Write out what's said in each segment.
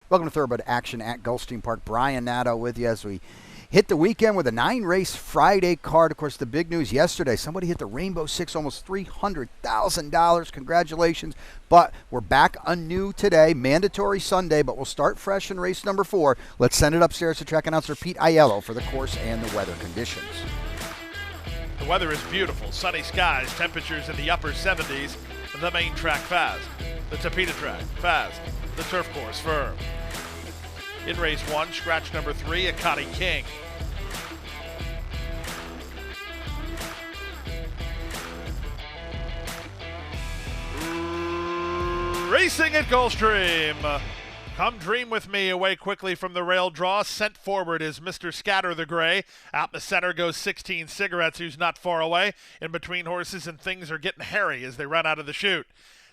Welcome to Thoroughbred Action at Gulfstream Park. Brian Nadeau with you as we hit the weekend with a 9-race Friday card. Of course, the big news yesterday, somebody hit the Rainbow Six, almost $300,000. Congratulations. But we're back anew today, mandatory Sunday, but we'll start fresh in race number 4. Let's send it upstairs to track announcer Pete Aiello for the course and the weather conditions. The weather is beautiful, sunny skies, temperatures in the upper 70s. The main track fast, the Tapeta track fast, the turf course firm. In race 1, scratch number 3, Akati King. Racing at Gulfstream. Come Dream With Me away quickly from the rail draw. Sent forward is Mr. Scatter the Gray. Out in the center goes 16 Cigarettes, who's not far away. In between horses, and things are getting hairy as they run out of the chute.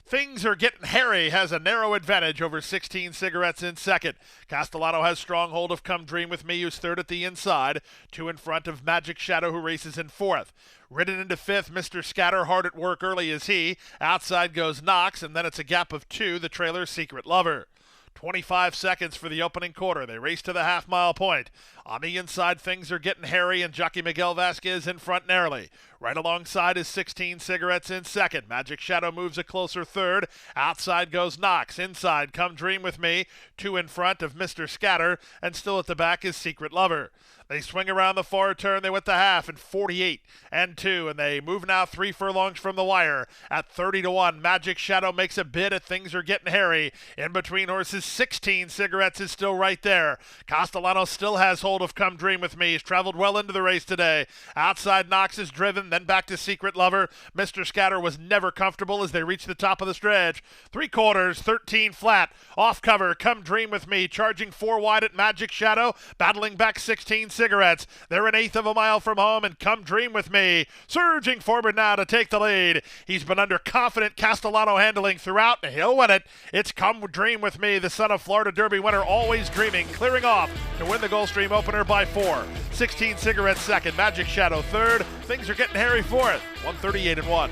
Things Are Getting Hairy has a narrow advantage over 16 Cigarettes in second. Castellano has strong hold of Come Dream With Me, who's third at the inside. 2 in front of Magic Shadow, who races in fourth. Ridden into fifth, Mr. Scatter, hard at work early is he. Outside goes Knox, and then it's a gap of 2, the trailer Secret Lover. 25 seconds for the opening quarter. They race to the half-mile point. On the inside, Things Are Getting Hairy, and Jockey Miguel Vasquez in front narrowly. Right alongside is 16 Cigarettes in second. Magic Shadow moves a closer third. Outside goes Knox. Inside, Come Dream With Me. 2 in front of Mr. Scatter, and still at the back is Secret Lover. They swing around the far turn. They went the half in 48 and 2, and they move now 3 furlongs from the wire at 30-1. Magic Shadow makes a bid at Things Are Getting Hairy. In between horses, 16 Cigarettes is still right there. Castellano still has hold of Come Dream With Me. He's traveled well into the race today. Outside, Knox is driven, then back to Secret Lover. Mr. Scatter was never comfortable as they reach the top of the stretch. 3/4, 13 flat. Off cover, Come Dream With Me, charging 4 wide at Magic Shadow, battling back 16 Cigarettes. They're an eighth of a mile from home, and Come Dream With Me surging forward now to take the lead. He's been under confident Castellano handling throughout, and he'll win it. It's Come Dream With Me, the son of Florida Derby winner, always dreaming, clearing off to win the Gulfstream opener by 4. 16 Cigarettes second, Magic Shadow third. Things Are Getting Hairy fourth. 138 and 1.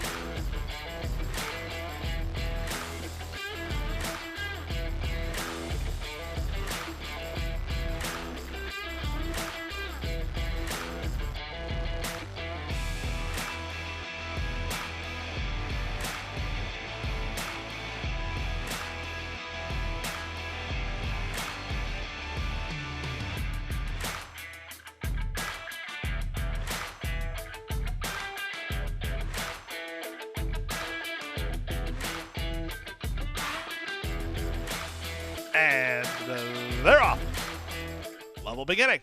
And they're off. Level beginning.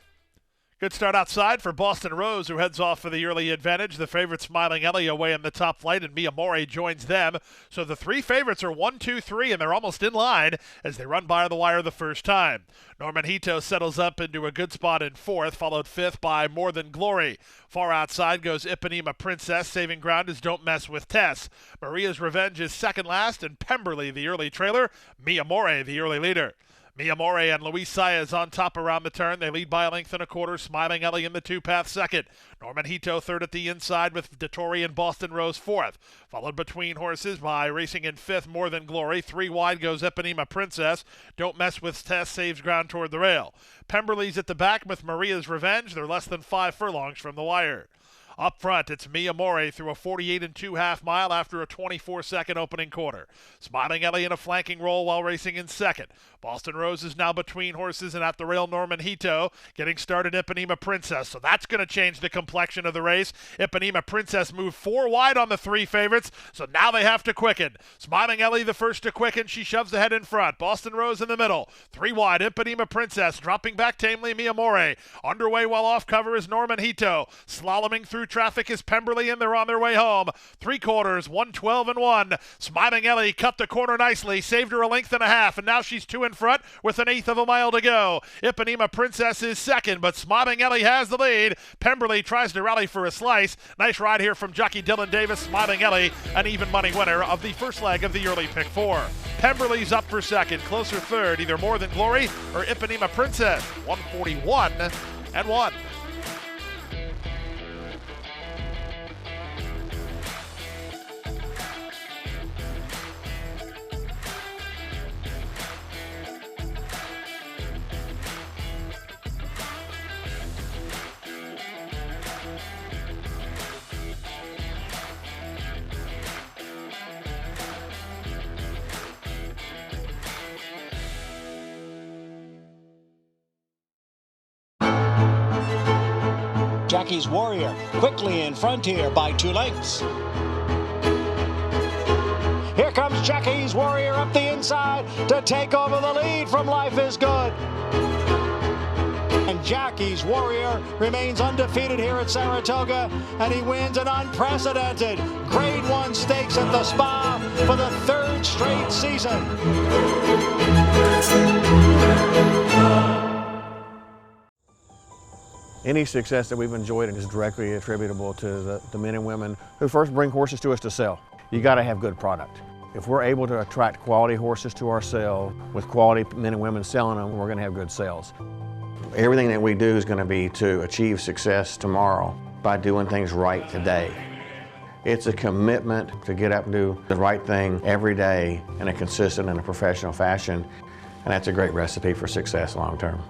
Good start outside for Boston Rose, who heads off for the early advantage. The favorite Smiling Ellie away in the top flight, and Mia More joins them. So the 3 favorites are 1, 2, 3, and they're almost in line as they run by the wire the first time. Norman Hito settles up into a good spot in fourth, followed fifth by More Than Glory. Far outside goes Ipanema Princess. Saving ground is Don't Mess With Tess. Maria's Revenge is second last, and Pemberley, the early trailer. Mia More, the early leader. Mia More and Luis Saez on top around the turn. They lead by a length and a quarter. Smiling Ellie in the 2-path second. Norman Hito third at the inside with Dettori and Boston Rose fourth. Followed between horses by racing in fifth, More Than Glory. 3 wide goes Ipanema Princess. Don't Mess With Tess saves ground toward the rail. Pemberley's at the back with Maria's Revenge. They're less than 5 furlongs from the wire. Up front, it's Mia More through a 48 and 2 half mile after a 24-second opening quarter. Smiling Ellie in a flanking roll while racing in second. Boston Rose is now between horses and at the rail Norman Hito. Getting started Ipanema Princess, so that's going to change the complexion of the race. Ipanema Princess moved 4 wide on the 3 favorites, so now they have to quicken. Smiling Ellie the first to quicken. She shoves ahead in front. Boston Rose in the middle. 3 wide, Ipanema Princess dropping back tamely Mia More. Underway while off cover is Norman Hito. Slaloming through through traffic is Pemberley, and they're on their way home. 3/4, 1:12-1. Smiling Ellie cut the corner nicely, saved her a length and a half, and now she's 2 in front with an 1/8 of a mile to go. Ipanema Princess is second, but Smiling Ellie has the lead. Pemberley tries to rally for a slice. Nice ride here from jockey Dylan Davis. Smiling Ellie, an even money winner of the first leg of the early pick 4. Pemberley's up for second, closer third, either More Than Glory or Ipanema Princess. 141-1. Jackie's Warrior quickly in front here by 2 lengths. Here comes Jackie's Warrior up the inside to take over the lead from Life is Good. And Jackie's Warrior remains undefeated here at Saratoga, and he wins an unprecedented Grade 1 stakes at the Spa for the 3rd straight season. Any success that we've enjoyed is directly attributable to the men and women who first bring horses to us to sell. You got to have good product. If we're able to attract quality horses to our sale with quality men and women selling them, we're going to have good sales. Everything that we do is going to be to achieve success tomorrow by doing things right today. It's a commitment to get up and do the right thing every day in a consistent and a professional fashion, and that's a great recipe for success long term.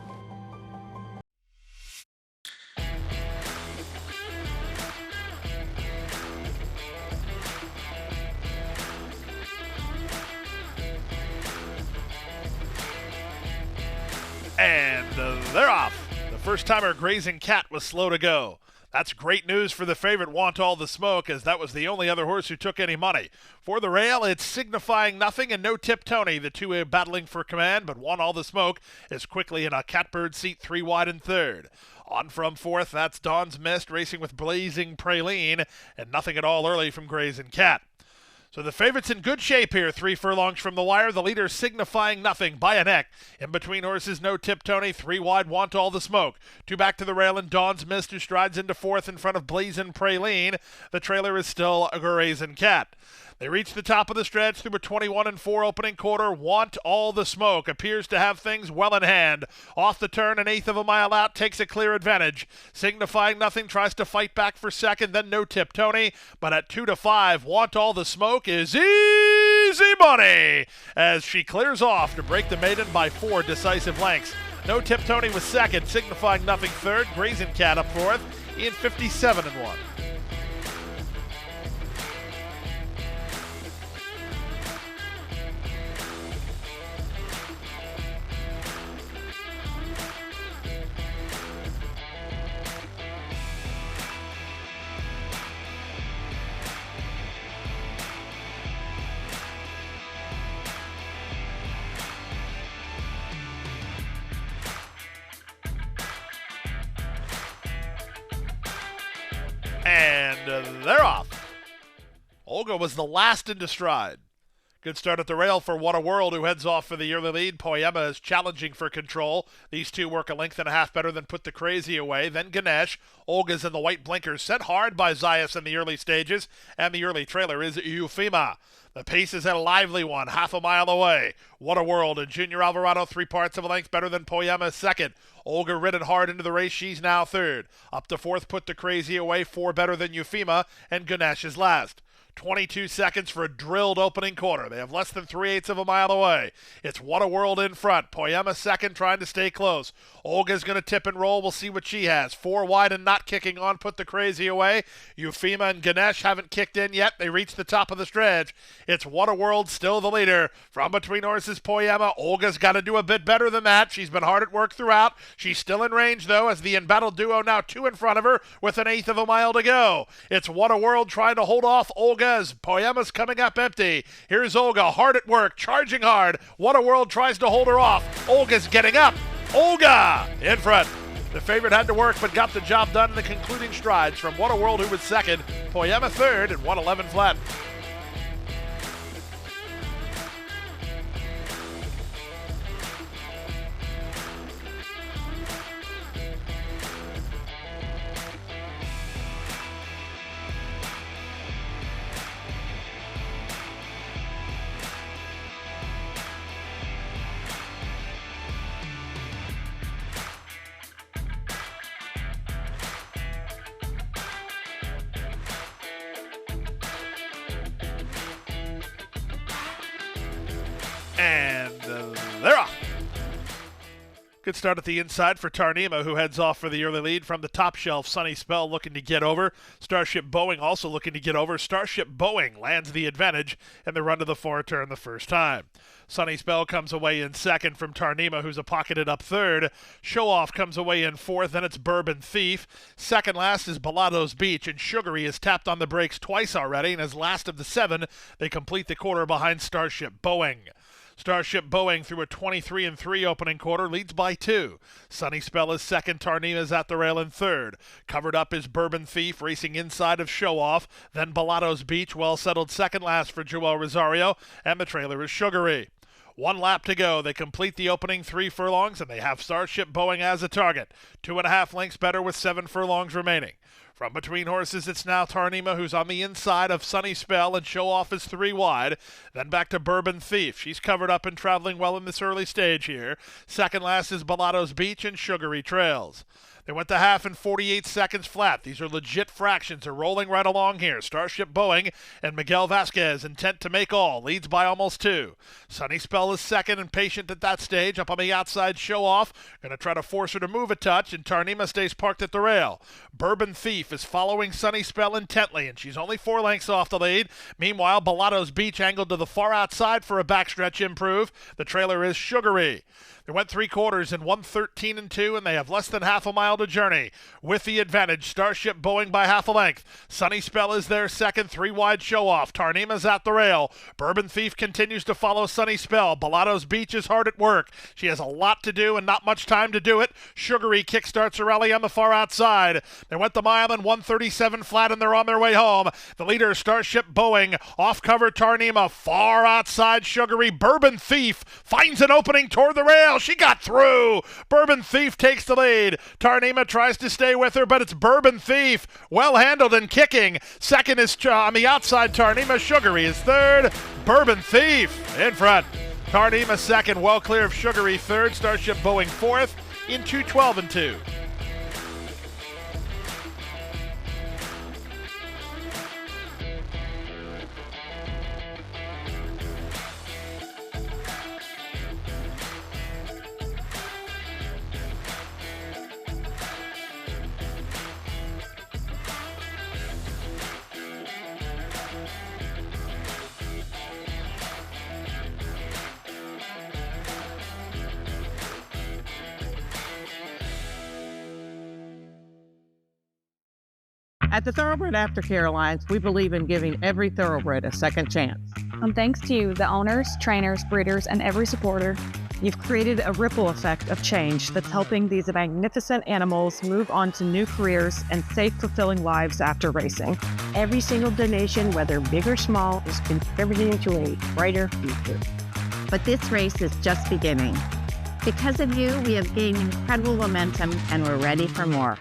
And they're off. The first timer Grazing Cat was slow to go. That's great news for the favorite Want All the Smoke, as that was the only other horse who took any money. For the rail, it's Signifying Nothing and No Tip Tony, the two battling for command, but Want All the Smoke is quickly in a catbird seat 3 wide and third. On from fourth, that's Dawn's Mist racing with Blazing Praline, and nothing at all early from Grazing Cat. So the favorite's in good shape here, 3 furlongs from the wire. The leader Signifying Nothing by a neck. In between horses, No Tip Tony, 3 wide, Want All the Smoke. 2 back to the rail, and Dawn's Mist, who strides into fourth in front of Blazin' Praline. The trailer is still a Grazing Cat. They reach the top of the stretch through a 21-4 opening quarter. Want All the Smoke appears to have things well in hand. Off the turn, an 1/8 of a mile out, takes a clear advantage. Signifying Nothing tries to fight back for second, then No Tip Tony. But at 2-5, Want All the Smoke is easy money as she clears off to break the maiden by 4 decisive lengths. No Tip Tony was second, Signifying Nothing third, Grazing Cat up fourth, in 57-1. And they're off. Olga was the last into stride. Good start at the rail for What a World, who heads off for the early lead. Poema is challenging for control. These two work a length and a half better than Put the Crazy away. Then Ganesh. Olga's in the white blinkers, sent hard by Zayas in the early stages. And the early trailer is Eufema. The pace is a lively one, half a mile away. What a World, and Junior Alvarado 3 parts of a length better than Poema second. Olga ridden hard into the race, she's now third. Up to fourth, Put the Crazy away, 4 better than Eufema, and Ganesh is last. 22 seconds for a drilled opening quarter. They have less than 3/8 of a mile away. It's What a World in front. Poema second, trying to stay close. Olga's going to tip and roll. We'll see what she has. 4 wide and not kicking on. Put the Crazy away. Eufema and Ganesh haven't kicked in yet. They reach the top of the stretch. It's What a World, still the leader. From between horses, Poema. Olga's got to do a bit better than that. She's been hard at work throughout. She's still in range, though, as the embattled duo now 2 in front of her with an 1/8 of a mile to go. It's What a World trying to hold off Olga as Poema's coming up empty. Here's Olga, hard at work, charging hard. What a World tries to hold her off. Olga's getting up. Olga in front. The favorite had to work, but got the job done in the concluding strides from What a World, who was second, Poema third, and 111 flat. And they're off. Good start at the inside for Tarnima, who heads off for the early lead from the top shelf. Sunny Spell looking to get over. Starship Boeing also looking to get over. Starship Boeing lands the advantage in the run to the fore turn the first time. Sunny Spell comes away in second from Tarnima, who's a pocketed up third. Show Off comes away in fourth, then it's Bourbon Thief. Second last is Balado's Beach, and Sugary has tapped on the brakes twice already, and as last of the 7, they complete the quarter behind Starship Boeing. Starship Boeing through a 23-3 opening quarter leads by 2. Sunny Spell is second. Tarnima is at the rail in third. Covered up is Bourbon Thief racing inside of Show Off. Then Balado's Beach, well settled second last for Joel Rosario, and the trailer is Sugary. 1 lap to go. They complete the opening 3 furlongs, and they have Starship Boeing as a target. 2.5 lengths better with 7 furlongs remaining. From between horses, it's now Tarnima, who's on the inside of Sunny Spell, and Show Off is 3 wide. Then back to Bourbon Thief. She's covered up and traveling well in this early stage here. Second last is Balado's Beach, and Sugary trails. They went to half in 48 seconds flat. These are legit fractions. They're rolling right along here. Starship Boeing and Miguel Vasquez, intent to make all, leads by almost 2. Sunny Spell is second and patient at that stage. Up on the outside, Show Off. Going to try to force her to move a touch, and Tarnima stays parked at the rail. Bourbon Thief is following Sunny Spell intently, and she's only 4 lengths off the lead. Meanwhile, Balado's Beach angled to the far outside for a backstretch improve. The trailer is Sugary. They went 3 quarters in 1:13-2, and they have less than half a mile to journey. With the advantage, Starship Boeing by half a length. Sunny Spell is there second, 3 wide Show Off. Tarnima's at the rail. Bourbon Thief continues to follow Sunny Spell. Balado's Beach is hard at work. She has a lot to do and not much time to do it. Sugary kickstarts a rally on the far outside. They went the mile in 1:37 flat, and they're on their way home. The leader, Starship Boeing, off cover Tarnima, far outside Sugary. Bourbon Thief finds an opening toward the rail. She got through. Bourbon Thief takes the lead. Tarnima tries to stay with her, but it's Bourbon Thief. Well handled and kicking. Second is on the outside, Tarnima. Sugary is third. Bourbon Thief in front. Tarnima second, well clear of Sugary third. Starship Boeing fourth in 2:12-2. At the Thoroughbred Aftercare Alliance, we believe in giving every thoroughbred a second chance. And thanks to you, the owners, trainers, breeders, and every supporter, you've created a ripple effect of change that's helping these magnificent animals move on to new careers and safe, fulfilling lives after racing. Every single donation, whether big or small, is contributing to a brighter future. But this race is just beginning. Because of you, we have gained incredible momentum, and we're ready for more.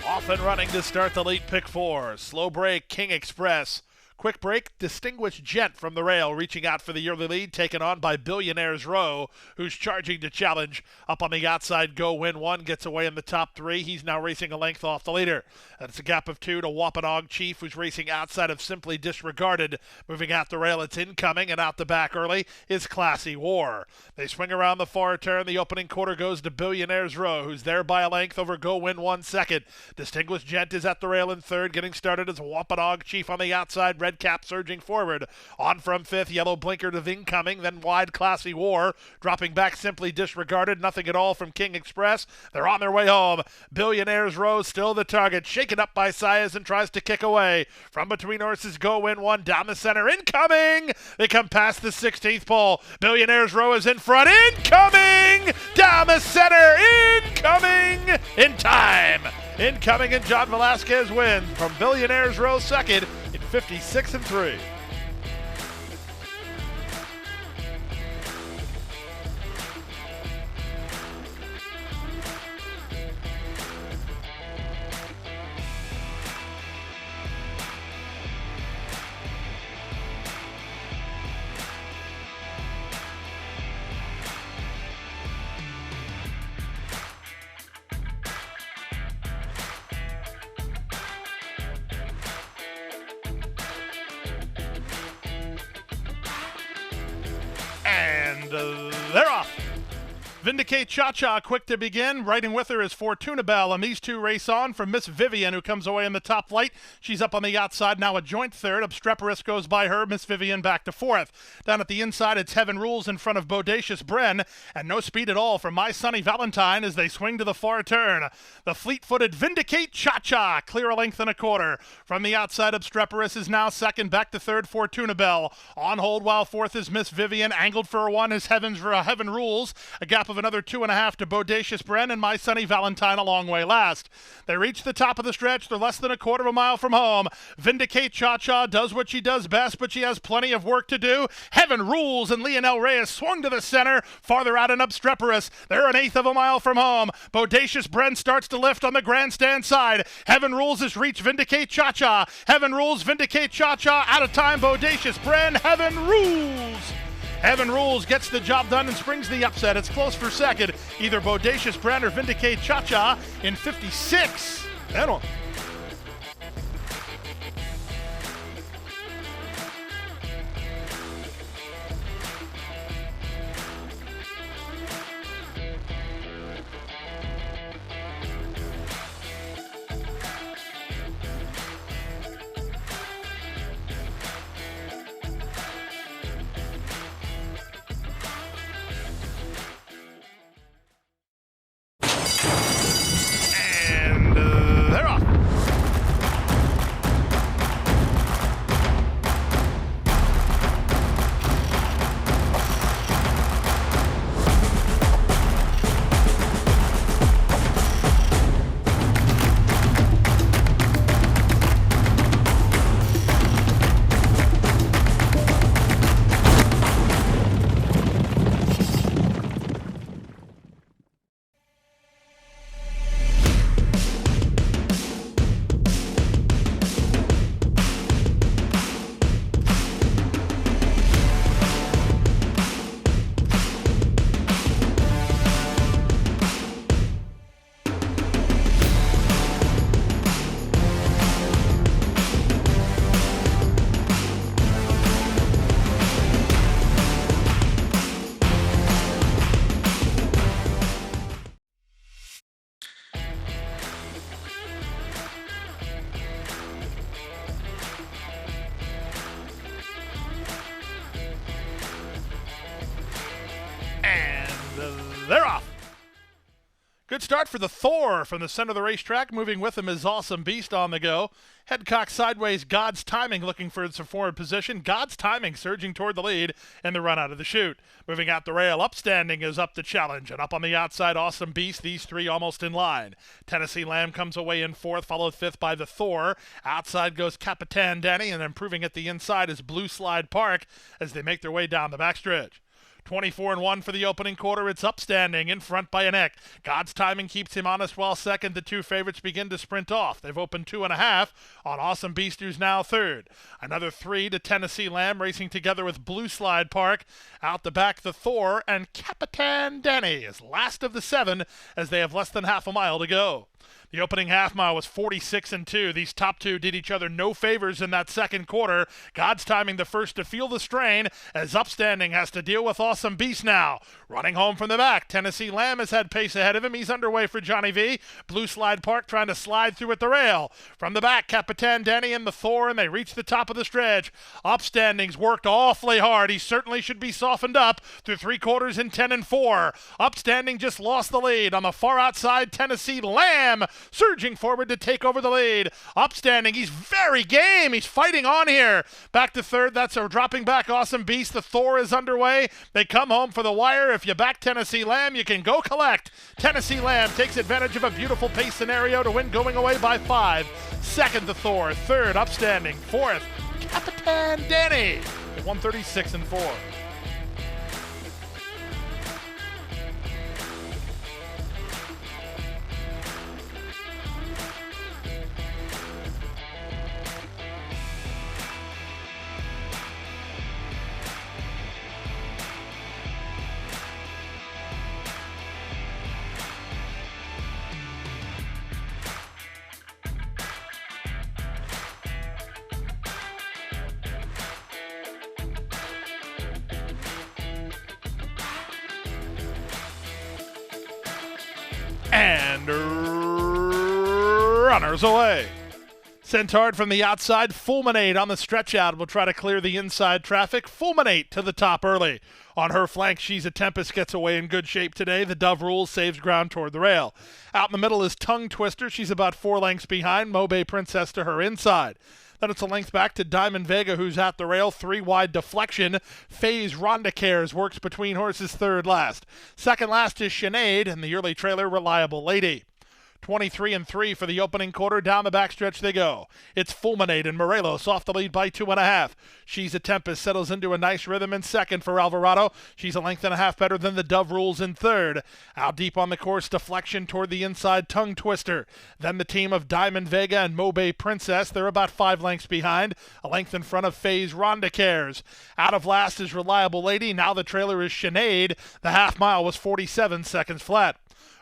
Off and running to start the late pick 4. Slow break, King Express. Quick break, Distinguished Gent from the rail, reaching out for the early lead, taken on by Billionaire's Row, who's charging to challenge. Up on the outside, Go Win One gets away in the top three. He's now racing a length off the leader. That's a gap of 2 to Wampanoag Chief, who's racing outside of Simply Disregarded. Moving out the rail, it's Incoming, and out the back early is Classy War. They swing around the far turn. The opening quarter goes to Billionaire's Row, who's there by a length over Go Win One second. Distinguished Gent is at the rail in third. Getting started is Wampanoag Chief on the outside. Red Cap surging forward. On from fifth, yellow blinker to Incoming, then wide Classy War. Dropping back Simply Disregarded. Nothing at all from King Express. They're on their way home. Billionaire's Row still the target. Shaken up by Sayas and tries to kick away. From between horses, Go Win One down the center. Incoming! They come past the 16th pole. Billionaire's Row is in front. Incoming! Down the center. Incoming! In time. Incoming, and John Velasquez wins from Billionaire's Row second in 56-3. And they're off. Vindicate Cha-Cha quick to begin. Riding with her is Fortuna Bell, and these two race on from Miss Vivian, who comes away in the top flight. She's up on the outside, now a joint third. Obstreperous goes by her. Miss Vivian back to fourth. Down at the inside, it's Heaven Rules in front of Bodacious Bren, and no speed at all from My Sunny Valentine as they swing to the far turn. The fleet-footed Vindicate Cha-Cha, clear a length and a quarter. From the outside, Obstreperous is now second, back to third, Fortuna Bell. On hold while fourth is Miss Vivian. Angled for a one is Heaven Rules. A gap of another 2.5 to Bodacious Bren, and My Sunny Valentine a long way last. They reach the top of the stretch. They're less than a quarter of a mile from home. Vindicate Cha-Cha does what she does best, but she has plenty of work to do. Heaven Rules and Lionel Reyes swung to the center. Farther out and Obstreperous. They're an eighth of a mile from home. Bodacious Bren starts to lift on the grandstand side. Heaven Rules has reached Vindicate Cha-Cha. Heaven Rules, Vindicate Cha-Cha out of time. Bodacious Bren, Heaven Rules. Heaven Rules gets the job done and springs the upset. It's close for second. Either Bodacious Bren or Vindicate Cha-Cha in 56. And on. They're off. They're off. Good start for the Thor from the center of the racetrack. Moving with him is Awesome Beast on the go. Head cocked sideways, God's Timing looking for its forward position. God's Timing surging toward the lead in the run out of the chute. Moving out the rail, Upstanding is up to challenge. And up on the outside, Awesome Beast, these three almost in line. Tennessee Lamb comes away in fourth, followed fifth by the Thor. Outside goes Capitan Danny, and improving at the inside is Blue Slide Park as they make their way down the backstretch. 24-1 for the opening quarter. It's Upstanding in front by a neck. God's Timing keeps him honest while second. The two favorites begin to sprint off. They've opened 2.5 on Awesome Beast, who's now third. Another 3 to Tennessee Lamb, racing together with Blue Slide Park. Out the back, the Thor and Capitan Danny is last of the 7 as they have less than half a mile to go. The opening half mile was 46-2. These top two did each other no favors in that second quarter. God's Timing the first to feel the strain as Upstanding has to deal with Awesome Beast now. Running home from the back, Tennessee Lamb has had pace ahead of him. He's underway for Johnny V. Blue Slide Park trying to slide through at the rail. From the back, Capitan Danny and the Thor, and they reach the top of the stretch. Upstanding's worked awfully hard. He certainly should be softened up through 3 quarters in 10-4. Upstanding just lost the lead. On the far outside, Tennessee Lamb surging forward to take over the lead. Upstanding, he's very game. He's fighting on here. Back to third, that's a dropping back Awesome Beast. The Thor is underway. They come home for the wire. If you back Tennessee Lamb, you can go collect. Tennessee Lamb takes advantage of a beautiful pace scenario to win, going away by 5. Second, the Thor. Third, Upstanding. Fourth, Capitan Danny at 136-4. And runners away. Centaured from the outside, Fulminate on the stretch out will try to clear the inside traffic. Fulminate to the top early. On her flank, She's a Tempest gets away in good shape today. The Dove Rules saves ground toward the rail. Out in the middle is Tongue Twister. She's about 4 lengths behind. Mobe Princess to her inside. Then it's a length back to Diamond Vega, who's at the rail. 3 wide deflection. Phase Rondacares works between horses third last. Second last is Sinead, and the early trailer, Reliable Lady. 23-3 for the opening quarter. Down the backstretch they go. It's Fulminate and Morelos off the lead by 2.5. She's a Tempest settles into a nice rhythm in second for Alvarado. She's a length and a half better than the Dove Rules in third. Out deep on the course, deflection toward the inside, Tongue Twister. Then the team of Diamond Vega and Mobe Princess. They're about 5 lengths behind. A length in front of Phase Rondacares. Out of last is Reliable Lady. Now the trailer is Sinead. The half mile was 47 seconds flat.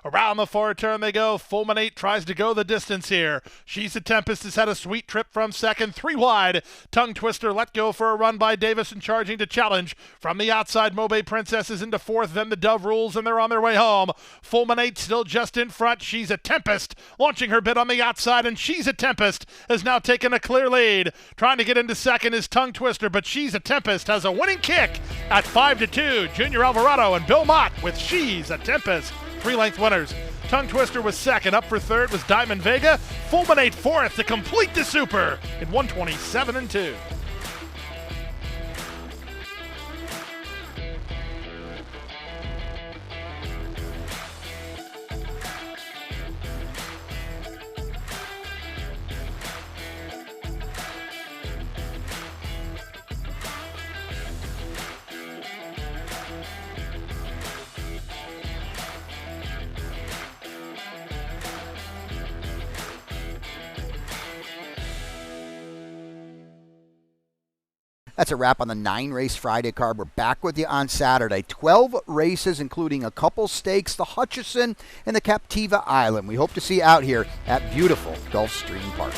Around the far turn they go. Fulminate tries to go the distance here. She's a Tempest has had a sweet trip from second. 3 wide. Tongue Twister let go for a run by Davis and charging to challenge. From the outside, Mobe Princess is into fourth. Then the Dove Rules, and they're on their way home. Fulminate still just in front. She's a Tempest launching her bid on the outside, and She's a Tempest has now taken a clear lead. Trying to get into second is Tongue Twister, but She's a Tempest has a winning kick at 5-2. Junior Alvarado and Bill Mott with She's a Tempest. 3-length winners. Tongue Twister was second. Up for third was Diamond Vega. Fulminate fourth to complete the super in 127-2. That's a wrap on the 9-race Friday card. We're back with you on Saturday. 12 races, including a couple stakes, the Hutchison and the Captiva Island. We hope to see you out here at beautiful Gulfstream Park.